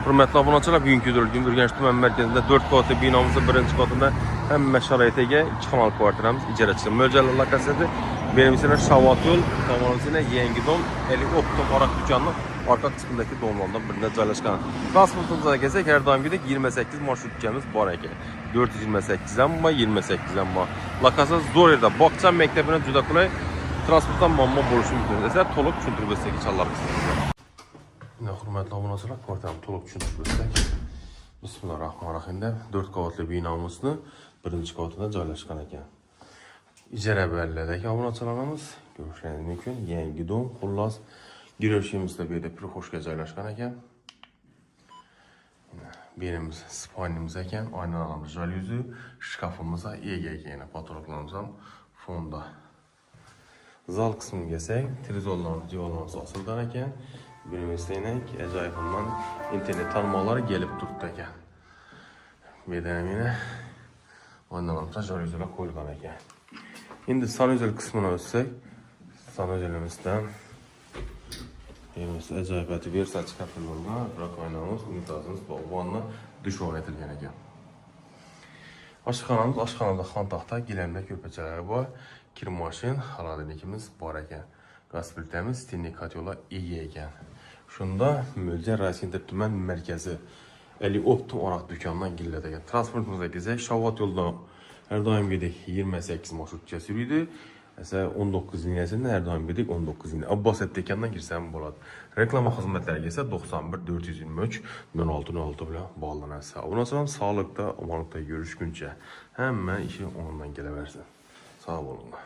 Hürmetli abunəçilər, bugünkü gün Ürgənç Tuman mərkəzində 4 qavatlı binamızın birinci qatında həmmə şəraitə ega 2 kanal kvartiramiz icaraçısı. Möcəlli lokasiyası benim için Şavat yol, tamamıyla Yengidon, Eli Optom Araq dükkanının arka kısmındaki donlarından birində caylaşkan. Transportumuza gəlsək, hər daim gedək 28 marşrut dükkanımız var ekan. 428'den var, 28'den var. Lokasiyası zor yerdə. Bakcan məktəbinə cüda qılay transportdan mamma boruşu mümkün. Əsər toluq çüntürbəsdəki çallar qısmında. Yine hürmetli abunəçilər, kvartiramı toluq düşünürsək. Bismillahirrahmanirrahim. 4 qavatlı binamızın birinci qavatında caylaşkan ekan. İcra bələdəki abunəçilərimiz görüşləniz mümkün. Yengidon, xullas girişimizdə bir də xoşqa caylaşkan ekan. Birimiz spannimiz ekan, aynalarımız jalüzi, şkafımıza ega ekan, patologlarımızın fonda. Zal kısmını gəlsək, televizorlarımız, divarlarımız asıldan ekan. Birimiz deyək, əcayibından internet tanımaları gəlib durdu ekan. Bir dənə yine aynalarımızda jalüzilər qoyulğan ekan. İndi sanuzel kısmına ötsək, sanuzelimizdən birimiz əcayibəti versa çıxartılığında bırak aynamız, unitazımız və vanna düşman edilgən ekan. Aşıqxanamız, aşıqxanada xan taxta, giləndə körpəcələri var. Kirmaşin, xaladelikimiz var ekan. Qaz filtremiz, stinlik katyola iyi ekan. Şunda Mölcə Raysin Tümen mərkəzi Eli Optum Araq dükkanından gillədə ekan. Transportumuzda gəzək, Şavat yoldan hər daim gedək 28 marşrut kəsiriydi. Mesela 19 liniyəsində hər daim gedik 19 liniyə. Abbas Ətdəkandan girsəm болады. Reklama xidmətləri gəlsə 91 423 1606 bilə bağlanırsa. Ondan sonra sağlıqda, amanlıqda görüşgüncə həmmə işi onunla gələ versin. Sağ olun.